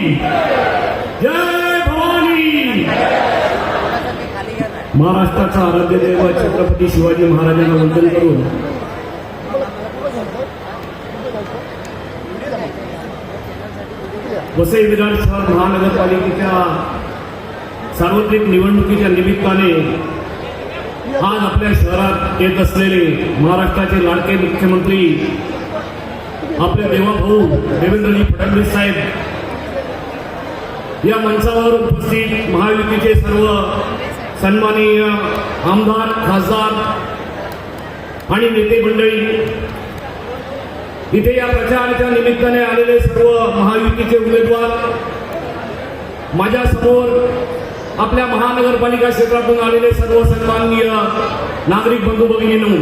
जय भवानी. महाराष्ट्राचा आराध्य दैवत छत्रपती शिवाजी महाराजांना वंदन करून वसई विधानसभा महानगरपालिकेच्या सार्वत्रिक निवडणुकीच्या निमित्ताने आज आपल्या शहरात येत असलेले महाराष्ट्राचे लाडके मुख्यमंत्री आपले देवाभाऊ देवेंद्रजी फडणवीस साहेब या मंचावर उपस्थित महायुतीचे सर्व सन्माननीय आमदार खासदार आणि नेते मंडळी, इथे या प्रचाराच्या निमित्ताने आलेले सर्व महायुतीचे उमेदवार, माझ्या समोर आपल्या महानगरपालिका क्षेत्रातून आलेले सर्व सन्माननीय नागरिक बंधू भगिनींनो,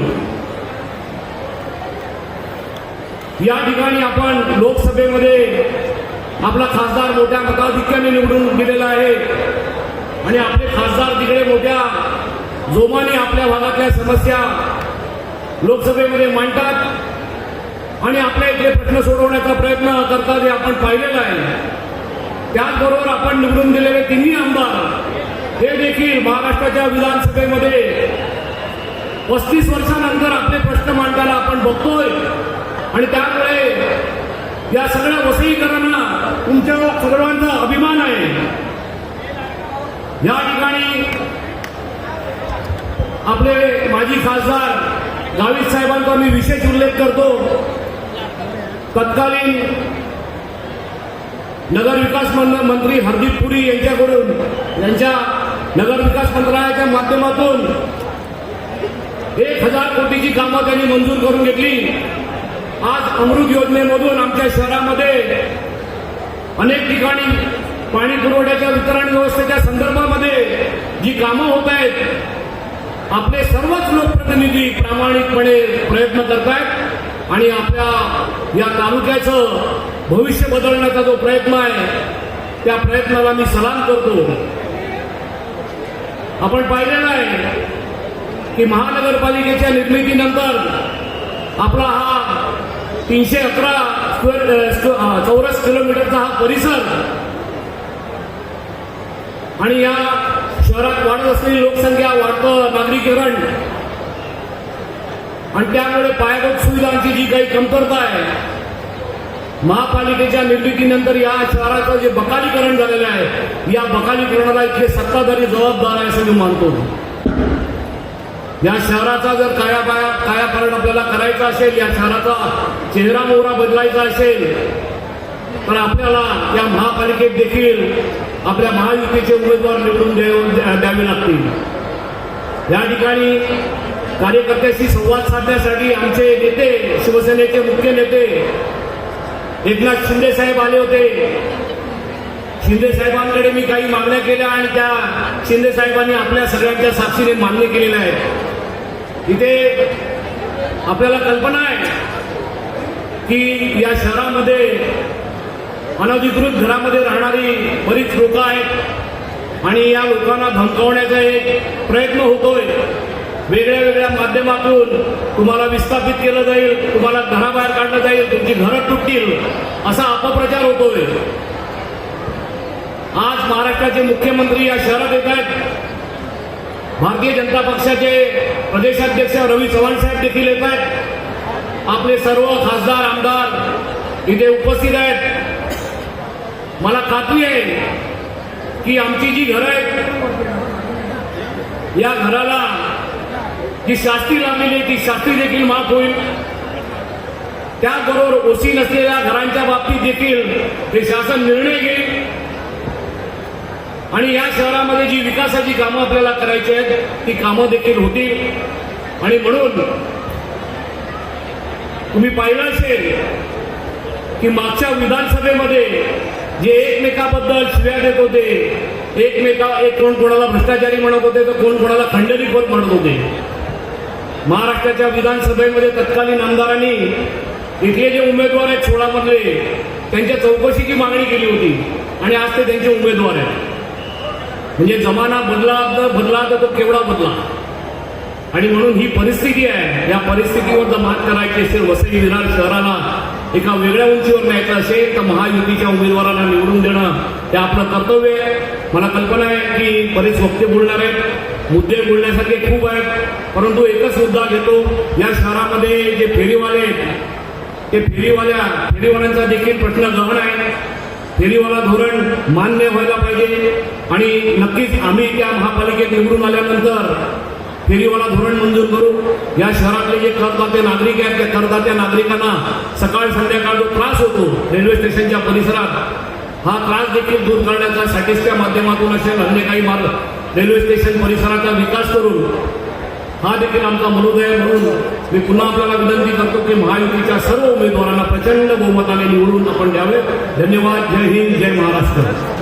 या ठिकाणी आपण लोकसभेमध्ये आपला खासदार मोठ्या मताधिक्याने निवडून दिलेला आहे आणि आपले खासदार तिकडे मोठ्या जोमाने आपल्या भागातल्या समस्या लोकसभेमध्ये मांडतात आणि आपल्या इथे प्रश्न सोडवण्याचा प्रयत्न करतात हे आपण पाहिलेलं आहे. त्याचबरोबर आपण निवडून दिलेले तिन्ही आमदार हे देखील महाराष्ट्राच्या विधानसभेमध्ये 35 वर्षानंतर आपले प्रश्न मांडताना आपण बघतोय आणि त्यामुळे या सगळ्या वसईकरांना तुमच्या सर्वांचा अभिमान आहे. या ठिकाणी आपले माजी खासदार गावित साहेबांचा मी विशेष उल्लेख करतो. तत्कालीन नगरविकास मंत्री हरदीप पुरी यांच्याकडून यांच्या नगरविकास मंत्रालयाच्या माध्यमातून 1000 कोटीची कामं त्यांनी मंजूर करून घेतली. आज अमृत योजनेमधून आमच्या शहरामध्ये अनेक ठिकाणी पाणी पुरवठ्याच्या वितरण व्यवस्थेच्या संदर्भामध्ये जी कामं होत आहेत, आपले सर्वच लोकप्रतिनिधी प्रामाणिकपणे प्रयत्न करतायत आणि आपल्या या तालुक्याचं भविष्य बदलण्याचा जो प्रयत्न आहे त्या प्रयत्नाला मी सलाम करतो. आपण पाहिलेलं आहे की महानगरपालिकेच्या निर्मितीनंतर आपला हा 311 चौरस किलोमीटरचा हा परिसर आणि या शहरात वाढत असलेली लोकसंख्या, वाढतं नागरीकरण आणि त्यामुळे पायाभूत सुविधांची जी काही कमतरता आहे, महापालिकेच्या निर्मितीनंतर या शहराचं जे बकालीकरण झालेलं आहे, या बकालीकरणाला इथले सत्ताधारी जबाबदार आहे असं मी मानतो. या शहराचा जर कायापालट आपल्याला करायचा असेल, या शहराचा चेहरा मोहरा बदलायचा असेल तर आपल्याला या महापालिकेत देखील आपल्या महायुतीचे उमेदवार निवडून द्यावे लागतील. या ठिकाणी कार्यकर्त्याशी संवाद साधण्यासाठी आमचे नेते, शिवसेनेचे मुख्य नेते एकनाथ शिंदे साहेब आले होते. शिंदे साहेबांकडे मी काही मागण्या केल्या आणि त्या शिंदे साहेबांनी आपल्या सगळ्यांच्या साक्षीने मान्य केलेल्या आहेत. इथे आपल्याला कल्पना आहे की या शहरामध्ये अनधिकृत घरामध्ये राहणारी बरीच लोक आहेत आणि या लोकांना धमकावण्याचा एक प्रयत्न होतोय. वेगळ्या वेगळ्या माध्यमातून तुम्हाला विस्थापित केलं जाईल, तुम्हाला घराबाहेर काढलं जाईल, तुमची घरं तुटतील असा अपप्रचार होतोय. आज महाराष्ट्राचे मुख्यमंत्री या शहरात येत आहेत. भारतीय जनता पक्षाचे प्रदेशाध्यक्ष रवी चव्हाण साहेब देखील येत आहेत. आपले सर्व खासदार आमदार इथे उपस्थित आहेत. मला खात्री आहे की आमची जी घरं आहेत या घराला जी शास्ती लागलेली ती शास्ती देखील माफ होईल. त्याचबरोबर ओसी नसलेल्या घरांच्या बाबतीत देखील हे शासन निर्णय घेईल आणि या शहरामध्ये जी विकासाची कामं आपल्याला करायची आहेत ती कामं देखील होतील. आणि म्हणून तुम्ही पाहिलं असेल की मागच्या विधानसभेमध्ये जे एकमेकाबद्दल शिव्या देत होते, एक कोण कोणाला भ्रष्टाचारी म्हणत होते तर कोण कोणाला खंडणीखोर म्हणत होते, महाराष्ट्राच्या विधानसभेमध्ये तत्कालीन आमदारांनी इथले जे उमेदवार आहेत 16 मधले त्यांच्या चौकशीची मागणी केली होती आणि आज ते त्यांचे उमेदवार आहेत. म्हणजे जमाना बदला तर तो केवढा बदला. आणि म्हणून ही परिस्थिती आहे. या परिस्थितीवर जर मात करायची असेल, वसई विरार शहराला एका वेगळ्या उंचीवर न्यायचं असेल तर महायुतीच्या उमेदवारांना निवडून देणं हे आपलं कर्तव्य आहे. मला कल्पना आहे की बरेच वक्ते बोलणार आहेत, मुद्दे बोलण्यासारखे खूप आहेत, परंतु एकच मुद्दा घेतो. या शहरामध्ये जे फेरीवाले आहेत ते फेरीवाल्यांचा देखील प्रश्न गहन आहे. फेरीवाला धोरण मान्य व्हायला पाहिजे आणि नक्कीच आम्ही त्या महापालिकेत निवडून आल्यानंतर फेरीवाला धोरण मंजूर करू. या शहरातले जे करदाते नागरिक आहेत त्या करदात्या नागरिकांना सकाळ संध्याकाळ जो त्रास होतो रेल्वे स्टेशनच्या परिसरात, हा त्रास देखील दूर करण्याचा सॅटिसच्या माध्यमातून असेल, अन्य काही मार्ग रेल्वे स्टेशन परिसराचा विकास करून हा देखील आमचा मनोदय आहे. म्हणून मी पुन्हा आपल्याला विनंती करतो की महायुतीच्या सर्व उमेदवारांना प्रचंड बहुमताने निवडून आपण द्यावे. धन्यवाद. जय हिंद, जय महाराष्ट्र.